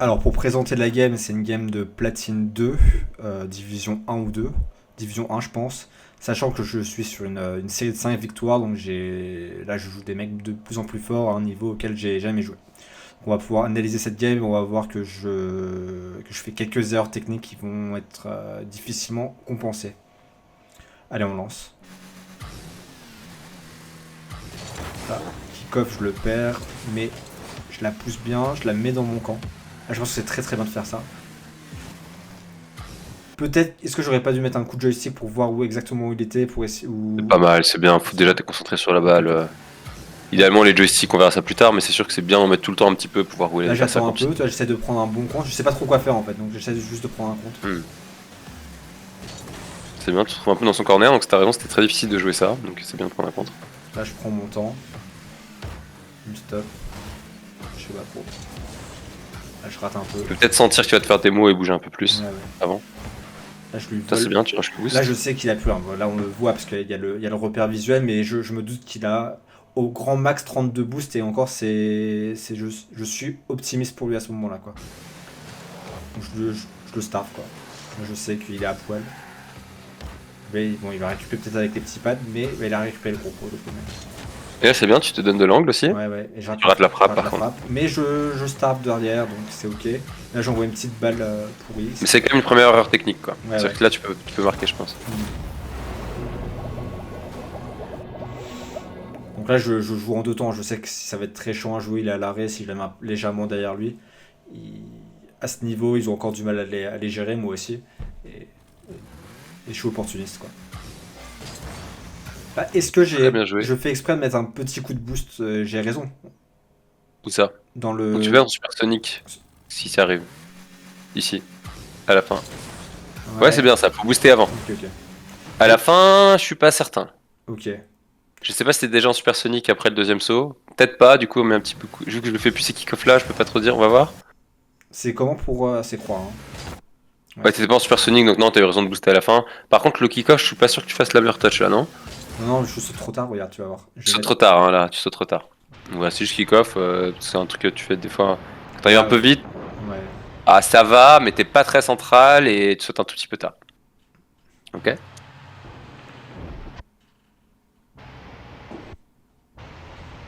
Alors pour présenter la game, c'est une game de platine 2, division 1 ou 2, division 1 je pense, sachant que je suis sur une série de 5 victoires, donc là je joue des mecs de plus en plus forts à un niveau auquel j'ai jamais joué. On va pouvoir analyser cette game et on va voir que je fais quelques erreurs techniques qui vont être difficilement compensées. Allez on lance. Là, kick-off je le perds, mais je la pousse bien, je la mets dans mon camp. Là je pense que c'est très très bien de faire ça. Peut-être, est-ce que j'aurais pas dû mettre un coup de joystick pour voir où exactement où il était pour essayer C'est ou pas mal, c'est bien. Faut c'est déjà bien. t'es concentré sur la Ok, balle. ok. Idéalement, les joysticks, on verra ça plus tard, mais c'est sûr que c'est bien d'en mettre tout le temps un petit peu pour voir où Là est j'attends un l'adversaire peu, continue. toi j'essaie de prendre un bon compte, je sais pas trop quoi faire en fait, donc j'essaie juste de prendre un compte. Hmm. C'est bien, tu te trouves un peu dans son corner, donc t'as raison, c'était très difficile de jouer ça, donc c'est bien de prendre un contre. Là je prends mon temps, je me stop, je sais pas trop. Là je rate un peu. Tu peux peut-être sentir que tu vas te faire démo et bouger un peu Ouais plus ouais. avant. Là je lui Ça c'est vole. bien, tu rush le Là je boost. sais qu'il a plus un. Là on le voit parce qu'il y a le repère visuel, mais je me doute qu'il a au grand max 32 boosts et encore je suis optimiste pour lui à ce moment là quoi. Donc je le starve quoi. Moi, je sais qu'il est à poil. Mais bon, il va récupérer peut-être avec les petits pads, mais il a récupéré le gros pot, le premier. Et là c'est bien, tu te donnes de l'angle aussi. Ouais, ouais, et je rate Tu ma rates la frappe, je frappe rate par la contre. frappe. Mais je starve derrière, donc c'est ok. Là, j'envoie une petite balle pourrie. Mais c'est quand même une première erreur technique quoi. Ouais, C'est-à-dire ouais. que là tu peux marquer je pense. Donc là, je joue en deux temps. Je sais que ça va être très chiant à jouer. Il est à l'arrêt si je la mets légèrement derrière lui. Il- À ce niveau, ils ont encore du mal à les gérer, moi aussi. Et, et je suis opportuniste, quoi. Bah, est-ce que Très bien joué. je fais exprès de mettre un petit coup de boost j'ai raison. Où ça? Dans Donc tu vas le. en supersonique si ça arrive. Ici, à la fin. Ouais c'est Ouais, bien ça, faut booster avant. ok, ok. À la fin, je suis pas certain. Ok. Je sais pas si c'était déjà en supersonique après le deuxième saut. Peut-être pas, du coup on met un petit peu. Vu que je le fais plus ces kick-off là, je peux pas trop dire, on va voir. C'est comment pour. C'est croix, hein. Ouais. Ouais, t'étais pas en supersonique donc non, t'as eu raison de booster à la fin. Par contre, le kick-off, je suis pas sûr que tu fasses la touch là, non? Non, non, je saute trop tard, regarde, tu vas voir. Je Tu vais sautes mettre. trop tard, hein, là, tu sautes trop tard. Ouais, c'est juste kick-off, c'est un truc que tu fais des fois. Quand t'arrives un Ah, peu vite, ouais. ah ça va, mais t'es pas très central et tu sautes un tout petit peu tard. Ok?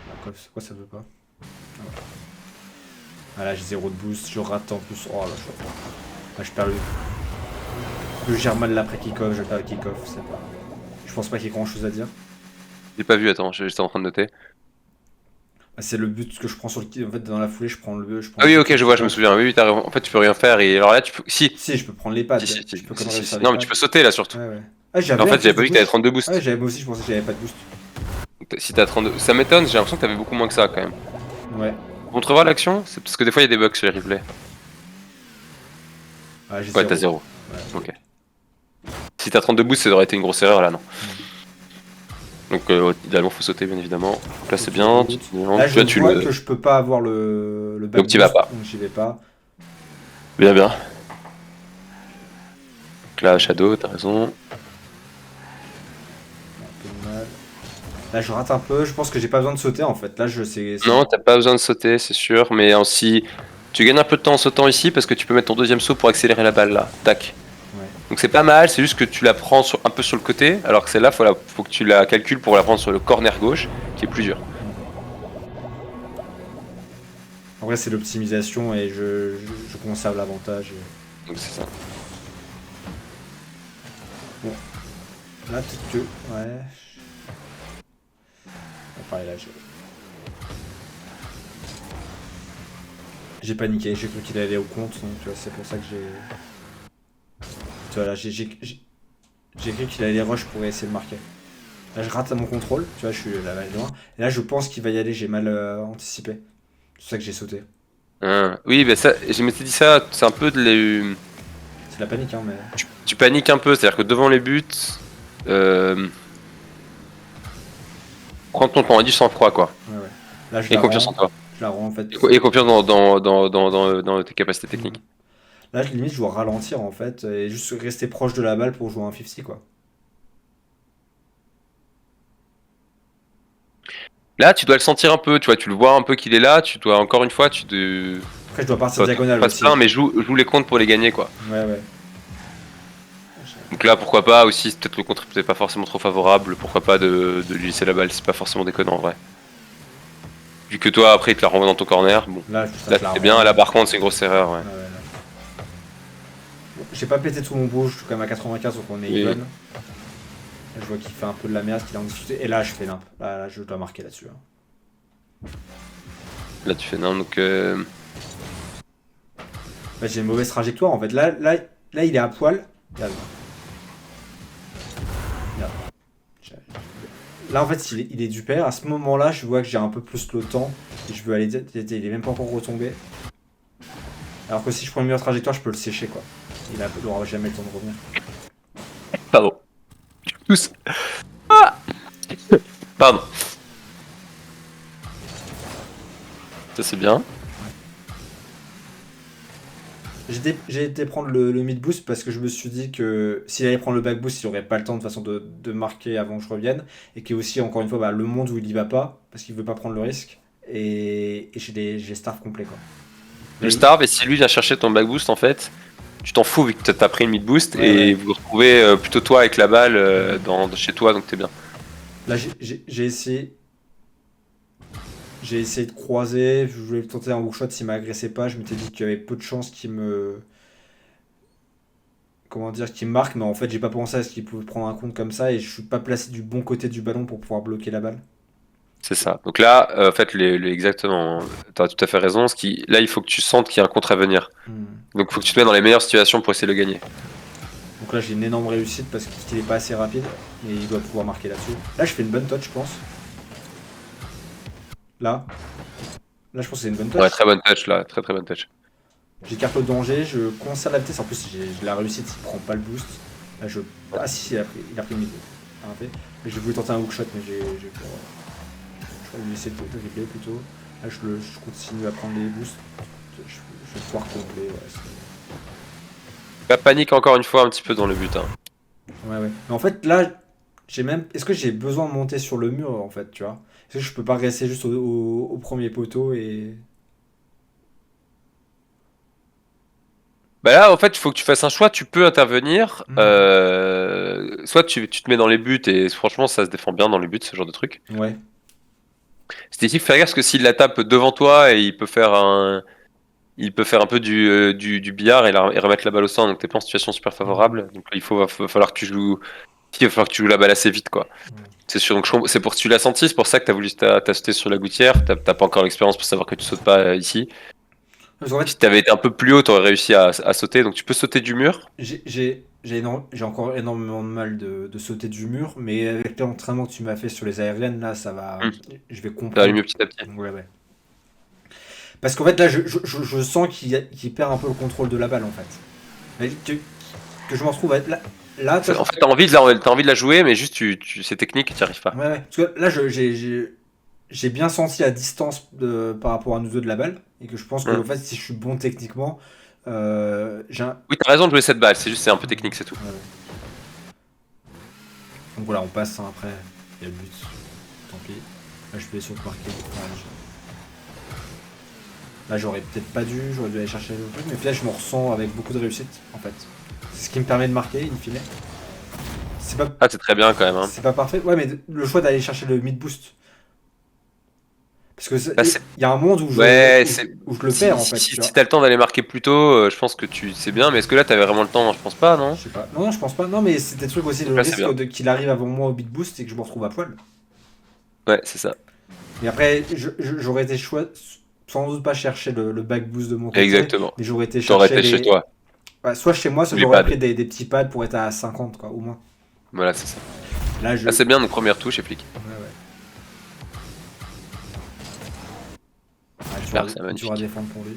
Ah, quoi, ça veut pas? Ah, ouais. Ah, là, j'ai zéro de boost, je rate en plus. Oh là, je perds le. Je gère mal l'après kick-off, je perds le kick-off, c'est pas. Je pense pas qu'il y ait grand chose à dire. J'ai pas vu, attends, j'étais en train de noter. Ah, c'est le but que je prends sur le kick. En fait, dans la foulée, je prends Ah le oui, but ok, sur le je vois, je me kick-off. souviens. Oui, oui, t'as raison. En fait, tu peux rien faire et alors là, tu peux. Si, Si, je peux prendre les pads. si, si, si, Je peux quand si, même si, réussir si. les Non, mais tu pads. peux sauter là surtout. Ouais, ouais. Ah, Mais en j'avais en fait, j'avais plus pas du vu que t'avais boost. 32 Ah, ouais, boosts. moi aussi, je pensais que j'avais pas de boost. Si t'as 32. Ça m'étonne, j'ai l'impression que t'avais beaucoup moins que ça quand même. Ouais. Contrevoir l'action? C'est parce que des fois il y a des bugs sur les replays. Ah, j'ai Ouais, t'as zéro. 0. Ouais, ok. Ok. Si t'as 32 boosts, ça aurait été une grosse erreur là, non. Hmm. Donc idéalement faut sauter bien évidemment. Donc là c'est Ok, bien, good. Là, tu je vois tu vois le. que je peux pas avoir le back Donc t'y vas boost, pas. donc j'y vais pas. Bien bien. Donc là Shadow, t'as raison. Un peu de mal. Là, je rate un peu. Je pense que j'ai pas besoin de sauter en fait. Là, je sais. Non, t'as pas besoin de sauter, c'est sûr, mais aussi tu gagnes un peu de temps en sautant ici parce que tu peux mettre ton deuxième saut pour accélérer la balle là. Tac. Ouais. Donc c'est pas mal, c'est juste que tu la prends un peu sur le côté, alors que celle-là, faut que tu la calcules pour la prendre sur le corner gauche, qui est plus dur. Hmm. En vrai, c'est l'optimisation et je conserve l'avantage. Donc c'est ça. Bon, là, peut-être que. Ouais. Enfin, là, j'ai paniqué. J'ai cru qu'il allait au compte, donc tu vois, c'est pour ça que j'ai. Tu vois, là, j'ai cru qu'il allait rush pour essayer de marquer. Là, je rate mon contrôle. Tu vois, je suis là, loin. Et là, je pense qu'il va y aller. J'ai mal anticipé. C'est pour ça que j'ai sauté. Hein. Oui, bah ça, je m'étais dit ça, c'est un peu C'est la panique, hein, mais. tu paniques un peu, c'est-à-dire que devant les buts, euh, prends ton temps, et du sang-froid quoi. Ouais, ouais. Là, je Et la confiance en rends. toi. Je la rends en fait. Et confiance dans tes capacités Hmm. techniques. Là, limite, je dois ralentir en fait et juste rester proche de la balle pour jouer un 50 quoi. Là, tu dois le sentir un peu, tu vois, tu le vois un peu qu'il est là, tu dois encore une fois, Après, je dois partir Toi, diagonale passe aussi. plein, mais joue les comptes pour les gagner, quoi. Ouais. Donc là, pourquoi pas aussi, peut-être le contre est peut-être pas forcément trop favorable, pourquoi pas de lui laisser la balle, c'est pas forcément déconnant en vrai. Vu que toi, après, il te la renvoie dans ton corner, bon. Là, Là, c'est bien, là, par contre, c'est une grosse erreur, ouais. Là. Bon, j'ai pas pété tout mon bouge, je suis quand même à 95, donc on est Oui. even. Là, je vois qu'il fait un peu de la merde, qu'il a en discuté. Et là, je fais nimp. Là, je dois marquer là-dessus. Hein. Là, tu fais non, donc. Bah, j'ai une mauvaise trajectoire en fait. Là, il est à poil. Regarde. Là, en fait, il est du père. À ce moment-là, je vois que j'ai un peu plus le temps. Et je veux aller. Il est même pas encore retombé. Alors que si je prends une meilleure trajectoire, je peux le sécher quoi. Il aura jamais le temps de revenir. Pardon. Tous. Ah Pardon. Ça, c'est bien. J'ai été prendre le mid boost parce que je me suis dit que s'il allait prendre le back boost, il aurait pas le temps de toute façon de marquer avant que je revienne. Et qu'il y a aussi, encore une fois, bah, le monde où il y va pas parce qu'il veut pas prendre le risque. Et j'ai starve complet quoi. Le starve, et si lui vient chercher ton back boost, en fait, tu t'en fous vu que t'as pris le mid boost, Ouais, et ouais. vous vous retrouvez plutôt toi avec la balle chez toi, donc t'es bien. Là, j'ai essayé. J'ai essayé de croiser, je voulais tenter un hookshot s'il m'agressait pas, je m'étais dit qu'il y avait peu de chances qu'il me. Comment dire, qu'il me marque, mais en fait j'ai pas pensé à ce qu'il pouvait prendre un compte comme ça et je suis pas placé du bon côté du ballon pour pouvoir bloquer la balle. C'est ça. Donc là, en fait, exactement, t'as tout à fait raison. Là, il faut que tu sentes qu'il y a un contre à venir. Donc il faut que tu te mettes dans les meilleures situations pour essayer de le gagner. Donc là j'ai une énorme réussite parce qu'il est pas assez rapide et il doit pouvoir marquer là-dessus. Là je fais une bonne touch je pense. Là je pense que c'est une bonne touch. Ouais, très bonne touch là, très bonne touch. J'écarte le danger, je conserve la vitesse, en plus j'ai la réussite, il prend pas le boost. Là je. Ah si, il a pris le mid. Mais j'ai voulu tenter un hookshot mais j'ai peur. Je vais lui laisser le replay plutôt. Là je continue à prendre les boosts. Je vais pouvoir complet. Pas panique encore une fois un petit peu dans le but. Hein. Ouais. Mais en fait là, est-ce que j'ai besoin de monter sur le mur en fait, tu vois? Est-ce que je peux pas rester juste au premier poteau et. Bah là, en fait, il faut que tu fasses un choix. Tu peux intervenir. Soit tu te mets dans les buts et franchement, ça se défend bien dans les buts, ce genre de truc. Ouais. C'est ici, faire gaffe parce que s'il la tape devant toi et il peut faire un peu du billard et remettre la balle au centre. Donc t'es pas en situation super favorable. Donc va falloir que tu joues. Il va falloir que tu joues la balle assez vite, quoi. C'est sûr. Donc c'est pour tu l'as senti, c'est pour ça que t'as sauté sur la gouttière. T'as pas encore l'expérience pour savoir que tu sautes pas ici. En fait, Si t'avais été un peu plus haut, t'aurais réussi à sauter. Donc tu peux sauter du mur. j'ai encore énormément de mal de sauter du mur, mais avec l'entraînement que tu m'as fait sur les aériennes, là, ça va. Je vais Ça va comprendre. aller mieux petit à petit. Ouais. Parce qu'en fait, là, je sens qu'il perd un peu le contrôle de la balle, en fait. Mais que je m'en retrouve à être là. Là, toi, En fait, t'as envie de la jouer, mais juste c'est technique et t'y arrives pas. Ouais. Parce que là, j'ai bien senti la distance par rapport à nous deux de la balle, et que je pense que, en fait, si je suis bon techniquement, Oui, t'as raison de jouer cette balle, c'est un peu technique, c'est tout. Ouais. Donc voilà, on passe hein, après. Il y a le but. Tant pis. Là, je peux essayer de marquer. Là, j'aurais peut-être pas j'aurais dû aller chercher le truc, mais là, je me ressens avec beaucoup de réussite en fait. C'est ce qui me permet de marquer, in fine. C'est très bien quand même. Hein. C'est pas parfait. Ouais, mais le choix d'aller chercher le mid boost. Parce que il y a un monde où je le perds en fait. Si t'as le temps d'aller marquer plus tôt, je pense que c'est bien, mais est-ce que là t'avais vraiment le temps? Je pense pas, non? Je sais pas. Non, je pense pas. Non, mais c'était le truc aussi, le risque qu'il arrive avant moi au mid boost et que je me retrouve à poil. Ouais, c'est ça. Mais après, j'aurais été sans doute pas chercher le back boost de mon côté. Exactement. Mais j'aurais été chercher. T'aurais été chez toi. Ouais, soit chez moi, soit j'aurais pris des petits pads pour être à 50, quoi, au moins. Voilà, c'est ça. Là, c'est bien, donc première touche et flic. Ouais. Tu vas défendre pour lui.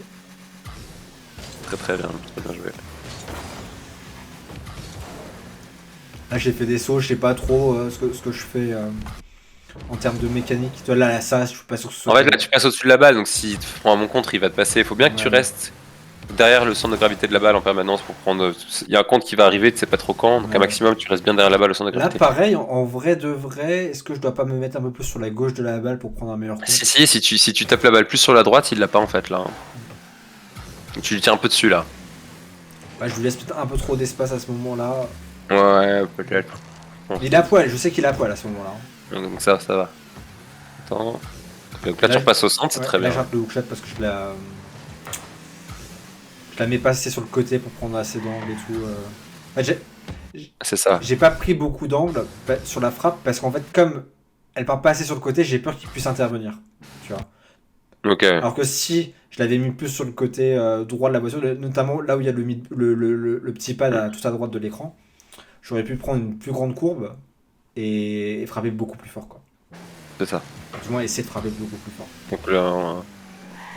Très bien joué. Là, j'ai fait des sauts, je sais pas trop ce que je fais en termes de mécanique. Toi, là, ça, je suis pas sûr que ce soit. En fait, là, tu passes au-dessus de la balle, donc si tu prends à mon contre, il va te passer. Il faut bien que tu restes derrière le centre de gravité de la balle en permanence pour prendre. Il y a un compte qui va arriver, tu sais pas trop quand, donc un maximum, tu restes bien derrière la balle au centre de gravité. Là, pareil, en vrai de vrai, est-ce que je dois pas me mettre un peu plus sur la gauche de la balle pour prendre un meilleur compte? Si tu tapes la balle plus sur la droite, il l'a pas en fait là. Tu lui tires un peu dessus là. Bah, je lui laisse peut-être un peu trop d'espace à ce moment-là. Ouais, peut-être. Bon. Il est à poil, je sais qu'il est à poil à ce moment-là. Donc ça va. Attends. Donc là, Là, tu repasses au centre, c'est ouais, très là bien. je rate le hookshot parce que je la mets pas assez sur le côté pour prendre assez d'angle et tout. En fait, C'est ça. j'ai pas pris beaucoup d'angle sur la frappe parce qu'en fait, comme elle part pas assez sur le côté, j'ai peur qu'il puisse intervenir. Tu vois. Ok. Alors que si je l'avais mis plus sur le côté droit de la voiture, notamment là où il y a le petit pad à tout à droite de l'écran, j'aurais pu prendre une plus grande courbe et frapper beaucoup plus fort, quoi. C'est ça. Du moins, essayer de frapper beaucoup plus fort. Donc là,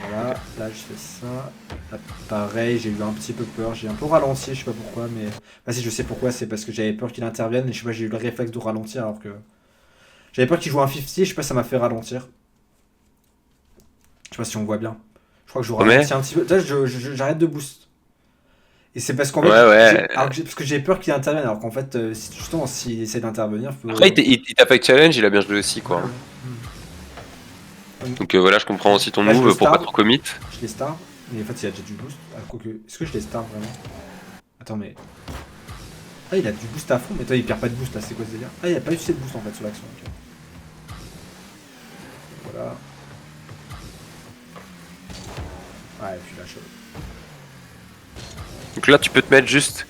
Voilà, là je fais ça. Là, pareil, j'ai eu un petit peu peur. J'ai un peu ralenti, je sais pas pourquoi, mais. Bah, si je sais pourquoi, c'est parce que j'avais peur qu'il intervienne et je sais pas, j'ai eu le réflexe de ralentir alors que. J'avais peur qu'il joue un 50, je sais pas, ça m'a fait ralentir. Je sais pas si on voit bien. Je crois que je mais ralentis un petit peu. Là, j'arrête de boost. Et c'est parce qu'en fait, ouais. parce que j'ai peur qu'il intervienne, alors qu'en fait, justement, s'il essaie d'intervenir, faut. Après, il t'a fait challenge, il a bien joué aussi, quoi. Ouais, ouais. Donc voilà, je comprends aussi ton Là, je le move pour pas starve. trop commit. Je les star, mais en fait, il y a déjà du boost. Ah, quoique, est-ce que je les star vraiment? Attends, mais. Ah, il a du boost à fond, mais toi, il perd pas de boost là, c'est quoi ce délire? Ah, il a pas eu assez de boost en fait sur l'action. Ok. Voilà. Ouais, et puis là, je. Donc là, tu peux te mettre juste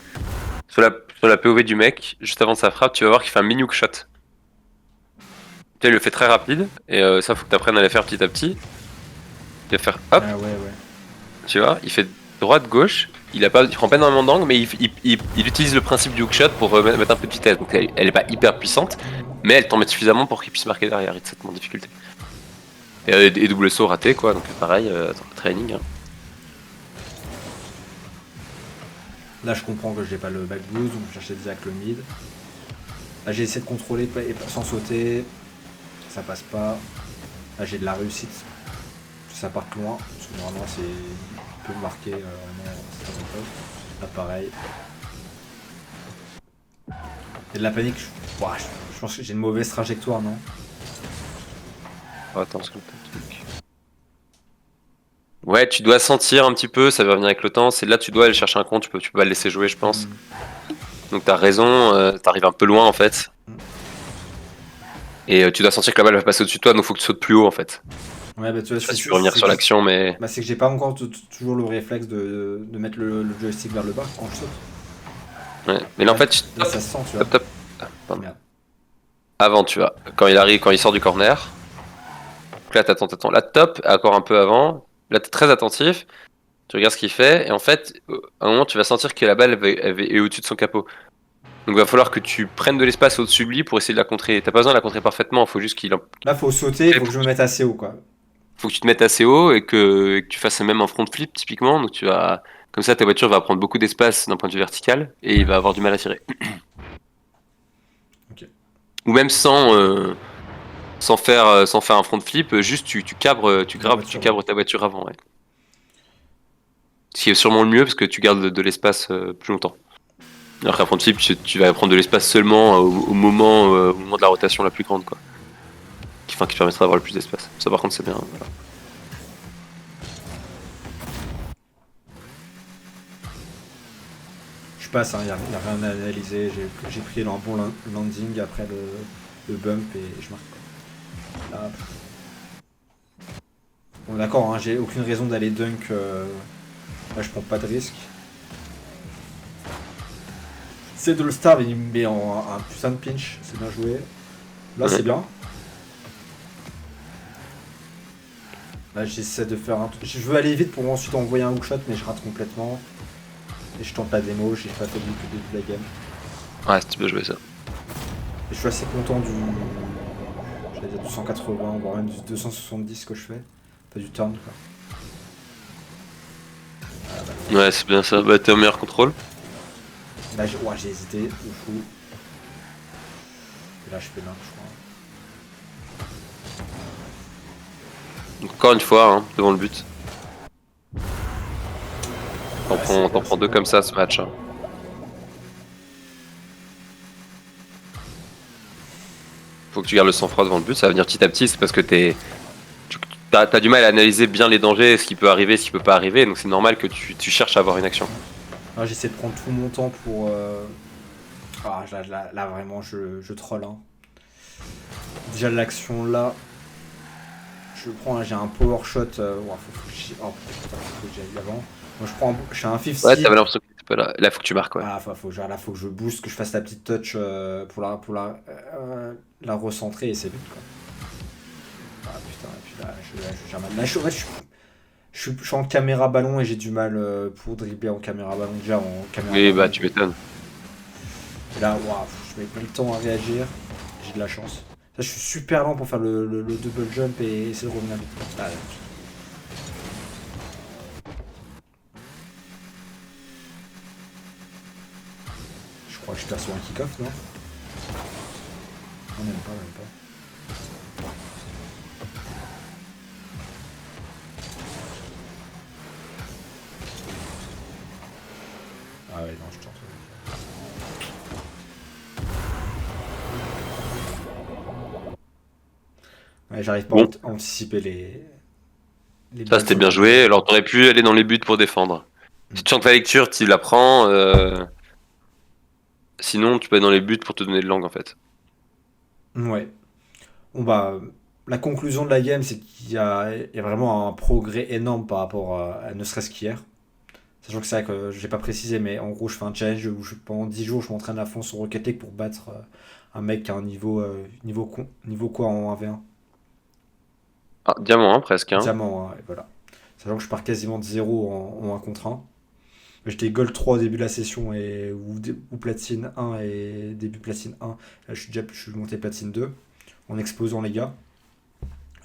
sur la POV du mec, juste avant sa frappe, tu vas voir qu'il fait un mini hook shot. Tu sais, il le fait très rapide, et ça, faut que tu apprennes à le faire petit à petit. Il va faire hop, Ah, ouais, ouais. tu vois, il fait droite-gauche, il prend pas énormément d'angle, mais il utilise le principe du hookshot pour mettre un peu de vitesse. Donc elle est pas hyper puissante, mais elle t'en met suffisamment pour qu'il puisse marquer derrière, il te set en difficulté. Et double saut raté, quoi, donc pareil, training. Hein. Là, je comprends que j'ai pas le back boost, donc je cherchais direct le mid. Là, j'ai essayé de contrôler sans sauter. Ça passe pas. Là, j'ai de la réussite. Ça part loin. Parce que normalement, c'est. Il peut marquer vraiment. C'est pas bon. Là, pareil. Il y a de la panique. Ouah, je pense que j'ai une mauvaise trajectoire, non? Oh, attends, ce que truc. Ouais, tu dois sentir un petit peu, ça va venir avec le temps. C'est là, tu dois aller chercher un compte, tu peux pas le laisser jouer, je pense. Donc t'as raison, t'arrives un peu loin en fait. Et tu dois sentir que la balle va passer au-dessus de toi, donc faut que tu sautes plus haut en fait. Ouais, bah tu vois, Je sais pas si tu veux revenir sur que l'action, mais. bah, c'est que j'ai pas encore toujours le réflexe de mettre le joystick vers le bas quand je saute. Ouais. Mais là en fait, Là, ça se sent, tu vois. top. Ah, pardon. Merde. Avant, tu vois, quand il sort du corner. Donc là, t'attends. Là, top, encore un peu avant. Là, t'es très attentif. Tu regardes ce qu'il fait, et en fait, à un moment, tu vas sentir que la balle est au-dessus de son capot. Donc, il va falloir que tu prennes de l'espace au-dessus de lui pour essayer de la contrer. T'as pas besoin de la contrer parfaitement, il faut juste Là, faut sauter, il faut que je me mette assez haut, quoi. faut que tu te mettes assez haut et que tu fasses même un front flip, typiquement. Donc, comme ça, ta voiture va prendre beaucoup d'espace d'un point de vue vertical et il va avoir du mal à tirer. Ok. Ou même sans faire un front flip, juste tu cabres ta voiture avant. Ouais. Ce qui est sûrement le mieux parce que tu gardes de l'espace plus longtemps. Alors qu'un front flip, tu vas prendre de l'espace seulement au moment de la rotation la plus grande, quoi. Qui permettra d'avoir le plus d'espace. Ça, par contre, c'est bien. Voilà. Je passe, il n'y a rien à analyser. J'ai pris un bon landing après le bump et je marque. Là, bon, d'accord, hein, j'ai aucune raison d'aller dunk. Là, je prends pas de risque. C'est de le star, il me met un putain de pinch. C'est bien joué. Là, c'est bien. Là, j'essaie de faire un truc. Je veux aller vite pour ensuite envoyer un hookshot, mais je rate complètement. Et je tente la démo, j'ai pas fait du tout de la game. Ouais, si tu peux jouer ça. Et je suis assez content du. J'allais dire 280, voire même du 270 que je fais. Pas du turn, quoi. Ah, bah, Ouais, c'est bien ça. Bah, t'es au meilleur contrôle. là, j'ai hésité, de fou. Et là, je fais l'un, je crois. Donc, encore une fois, hein, devant le but. T'en prends deux comme ça ce match. Hein. Faut que tu gardes le sang-froid devant le but, ça va venir petit à petit, c'est parce que t'as du mal à analyser bien les dangers, ce qui peut arriver, ce qui peut pas arriver, donc c'est normal que tu cherches à avoir une action. Alors, j'essaie de prendre tout mon temps pour. Ah, là, vraiment, je troll. Hein. Déjà, l'action là. Je prends, là, j'ai un power shot. Faut que j'y aille avant. Moi, je fais un 50. Ouais, t'avais l'impression que t'étais pas là. Là, faut que tu marques, ouais. Ah, là, faut que je booste, que je fasse la petite touch pour la recentrer et c'est but quoi. Ah putain, et puis là, j'ai un mal. Là, je suis en caméra ballon et j'ai du mal pour dribbler en caméra ballon. Déjà en caméra Oui, ballon. bah, tu m'étonnes. Et là, waouh, je mets pas le temps à réagir. J'ai de la chance. Ça, je suis super lent pour faire le double jump et essayer de revenir vite. Ah, là. Je crois que je perçois un kick-off, non? Non, même pas, même pas. Ah ouais, non, je tente. Ouais, j'arrive pas Bon. à anticiper les Ça, balles c'était sur bien le joué. Alors, t'aurais pu aller dans les buts pour défendre. Si tu chantes la lecture, tu la prends. Sinon, tu peux aller dans les buts pour te donner de l'angle, en fait. Ouais. Bon bah, la conclusion de la game, c'est il y a vraiment un progrès énorme par rapport à ne serait-ce qu'hier. Sachant que c'est vrai que j'ai pas précisé, mais en gros, je fais un challenge où pendant 10 jours, je m'entraîne à fond sur Rocket League pour battre un mec qui a un niveau quoi en 1v1. Ah, diamant, hein, presque. Hein. Diamant, hein, et voilà. Sachant que je pars quasiment de zéro en 1 contre 1. J'étais Gold 3 au début de la session ou Platine 1 et début Platine 1. Là, je suis monté Platine 2 en explosant les gars.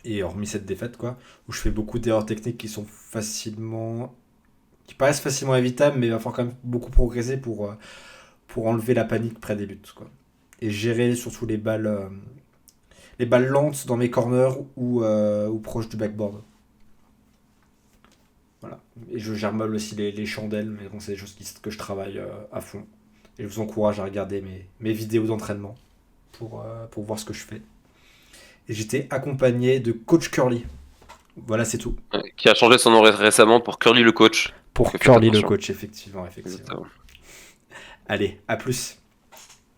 Et hormis cette défaite, quoi, où je fais beaucoup d'erreurs techniques qui paraissent facilement évitables, mais il va falloir quand même beaucoup progresser pour enlever la panique près des buts, quoi. Et gérer surtout les balles lentes dans mes corners ou proches du backboard. Voilà. Et je gère mal aussi les chandelles, mais bon, c'est des choses que je travaille à fond. Et je vous encourage à regarder mes vidéos d'entraînement pour voir ce que je fais. Et j'étais accompagné de Coach Curly. Voilà, c'est tout. Qui a changé son nom récemment pour Curly le coach. Pour Faites Curly le attention. coach, effectivement. Exactement. Allez, à plus.